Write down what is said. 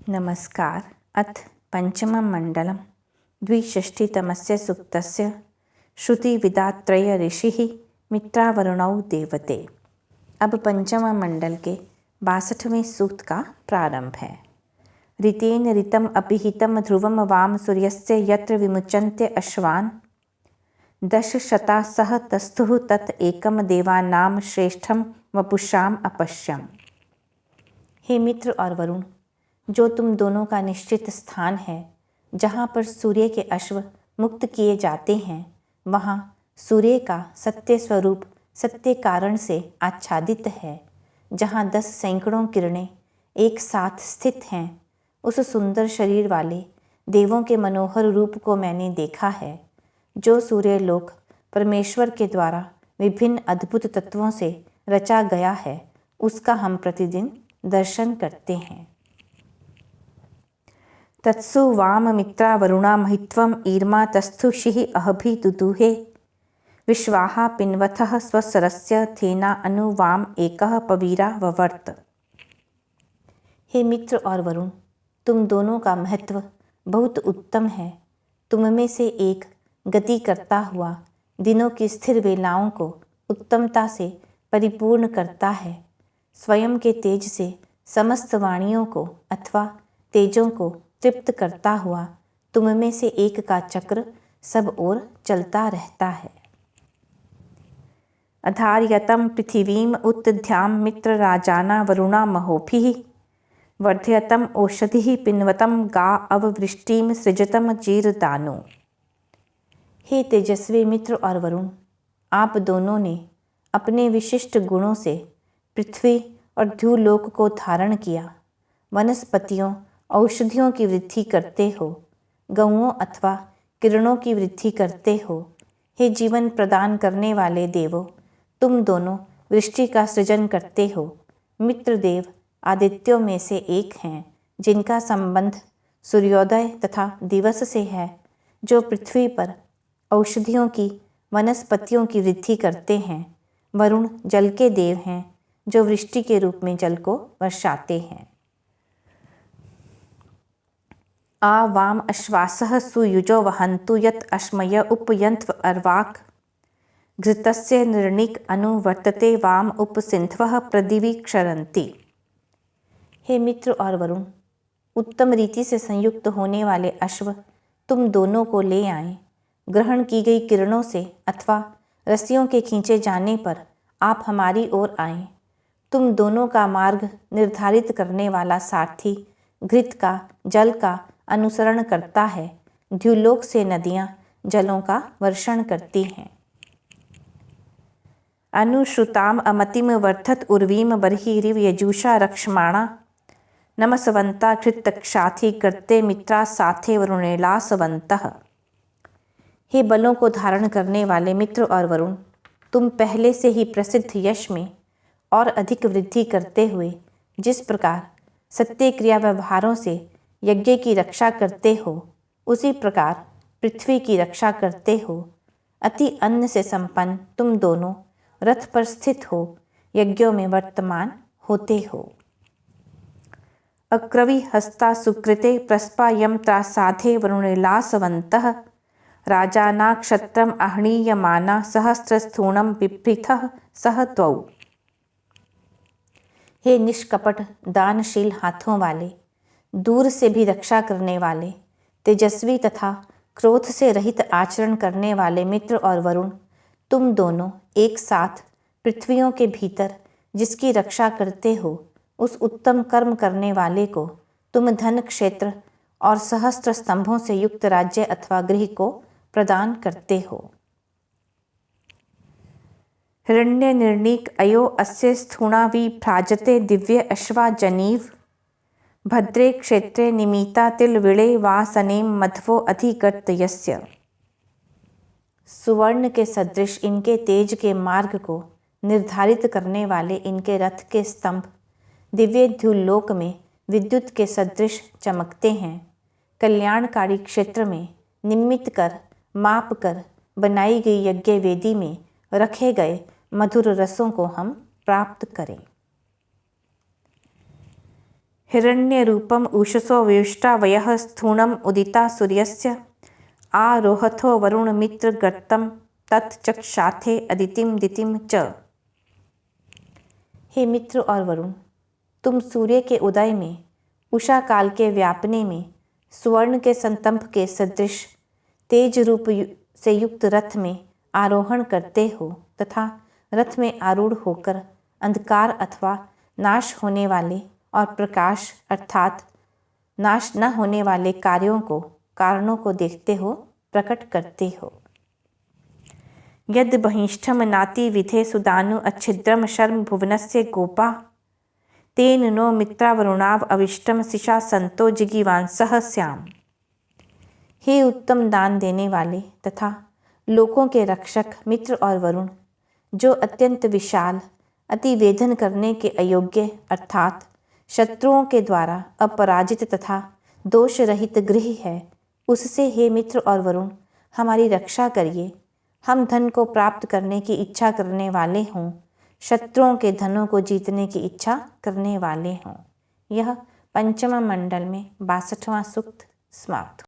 नमस्कार। अथ पंचमं मंडलं द्विषष्टितमस्य सूक्तस्य श्रुतिविदात्रय ऋषिः मित्रावरुणौ देवते। अब पंचम मंडल के 62वें सूक्त का प्रारंभ है। ऋतेन ऋतम अपिहितम ध्रुवम वाम सूर्यस्य यत्र विमुच्यन्ते अश्वान् दशशता सह तस्थुः तत् एकम देवानां श्रेष्ठम वपुषाम अपश्यम। हे मित्र और वरुण, जो तुम दोनों का निश्चित स्थान है, जहाँ पर सूर्य के अश्व मुक्त किए जाते हैं, वहाँ सूर्य का सत्य स्वरूप सत्य कारण से आच्छादित है। जहाँ 10 सैकड़ों किरणें एक साथ स्थित हैं, उस सुंदर शरीर वाले देवों के मनोहर रूप को मैंने देखा है। जो सूर्य लोक परमेश्वर के द्वारा विभिन्न अद्भुत तत्वों से रचा गया है, उसका हम प्रतिदिन दर्शन करते हैं। तत्सु वाम मित्रा वरुणा महित्वम ईर्मा तस्थुषिः अहभि दुदुहे विश्वाहा पिन्वथः स्वसरस्य थेना अनु वाम एकः पवीरा ववर्त। हे मित्र और वरुण, तुम दोनों का महत्व बहुत उत्तम है। तुम में से एक गति करता हुआ दिनों की स्थिर वेलाओं को उत्तमता से परिपूर्ण करता है। स्वयं के तेज से समस्त वाणियों को अथवा तेजों को तृप्त करता हुआ तुम में से एक का चक्र सब ओर चलता रहता है। अधार्यतम पृथिवीम उत्तध्याम मित्र राजाना वरुणा महोभिः वर्धयतम औषधिः पिन्वतम गा अववृष्टिम सृजतम जीरदानो। हे तेजस्वी मित्र और वरुण, आप दोनों ने अपने विशिष्ट गुणों से पृथ्वी और ध्युलोक को धारण किया। वनस्पतियों औषधियों की वृद्धि करते हो, गौओं अथवा किरणों की वृद्धि करते हो। हे जीवन प्रदान करने वाले देवों, तुम दोनों वृष्टि का सृजन करते हो। मित्रदेव आदित्यों में से एक हैं, जिनका संबंध सूर्योदय तथा दिवस से है, जो पृथ्वी पर औषधियों की वनस्पतियों की वृद्धि करते हैं। वरुण जल के देव हैं, जो वृष्टि के रूप में जल को वर्षाते हैं। आ वाम अश्वासः सुयुजो वहन्तु यत् अश्मय उपयन्त्व अर्वाक घृतस्य निर्णिक अनुवर्तते वाम उपसिन्ध्वः प्रदिवि क्षरन्ति। हे मित्र और वरुण, उत्तम रीति से संयुक्त होने वाले अश्व तुम दोनों को ले आए। ग्रहण की गई किरणों से अथवा रस्सियों के खींचे जाने पर आप हमारी ओर आए। तुम दोनों का मार्ग निर्धारित करने वाला सारथी घृत का जल का अनुसरण करता है। ध्युलोक से नदियाँ जलों का वर्षण करती हैं। अनुश्रुताम अमतिम वर्धत उर्वीम बर्हिरिव यजूषा रक्ष्माणा नमस्वंता घृतक्षाथि करते मित्रा साथे वरुणेलासवंतः। हे बलों को धारण करने वाले मित्र और वरुण, तुम पहले से ही प्रसिद्ध यश में और अधिक वृद्धि करते हुए जिस प्रकार सत्य क्रिया व्यवहारों से यज्ञ की रक्षा करते हो, उसी प्रकार पृथ्वी की रक्षा करते हो। अति अन्न से संपन्न तुम दोनों रथ पर स्थित हो, यज्ञों में वर्तमान होते हो। अक्रवि हस्ता सुकृते प्रस्पायम त्रासाधे वरुणेलासवन्तः राजाना क्षत्रम आहणीयमाना सहस्रस्थूणम बिभ्रितः सह त्वौ। हे निष्कपट दानशील हाथों वाले, दूर से भी रक्षा करने वाले, तेजस्वी तथा क्रोध से रहित आचरण करने वाले मित्र और वरुण, तुम दोनों एक साथ पृथ्वियों के भीतर जिसकी रक्षा करते हो, उस उत्तम कर्म करने वाले को तुम धन क्षेत्र और सहस्त्र स्तंभों से युक्त राज्य अथवा गृह को प्रदान करते हो। हिरण्य निर्णीक अयो अस्य स्थूणा विभ्राजते दिव्य अश्वा जनीव भद्रे क्षेत्रे निमिता तिलविळे वासनेम मध्वो अधिगर्तयस्य। सुवर्ण के सदृश इनके तेज के मार्ग को निर्धारित करने वाले इनके रथ के स्तंभ दिव्य ध्युलोक में विद्युत के सदृश चमकते हैं। कल्याणकारी क्षेत्र में निमित्त कर माप कर बनाई गई यज्ञ वेदी में रखे गए मधुर रसों को हम प्राप्त करें। हिरण्यरूपम् उषसो व्युष्टावयः स्थूणम् उदिता सूर्यस्य आरोहथो वरुणमित्रगर्तं तत् चक्षाथे अदितिम दितिम च। हे मित्र और वरुण, तुम सूर्य के उदय में, उषा काल के व्यापने में, स्वर्ण के संतंभ के सदृश तेज रूप से युक्त रथ में आरोहण करते हो तथा रथ में आरूढ़ होकर अंधकार अथवा नाश होने वाले और प्रकाश अर्थात नाश न होने वाले कारणों को देखते हो, प्रकट करते हो। यद बहिष्ठम नाति विधे सुदानु अच्छिद्रम शर्म भुवनस्य गोपा तेन नो मित्रावरुणाव अविष्टम शिशा संतो जिगीवांसः स्याम। हे उत्तम दान देने वाले तथा लोकों के रक्षक मित्र और वरुण, जो अत्यंत विशाल, अति वेदन करने के अयोग्य अर्थात शत्रुओं के द्वारा अपराजित तथा दोष रहित गृह है, उससे हे मित्र और वरुण हमारी रक्षा करिए। हम धन को प्राप्त करने की इच्छा करने वाले हों, शत्रुओं के धनों को जीतने की इच्छा करने वाले हों। यह पंचम मंडल में 62वां सूक्त समाप्त।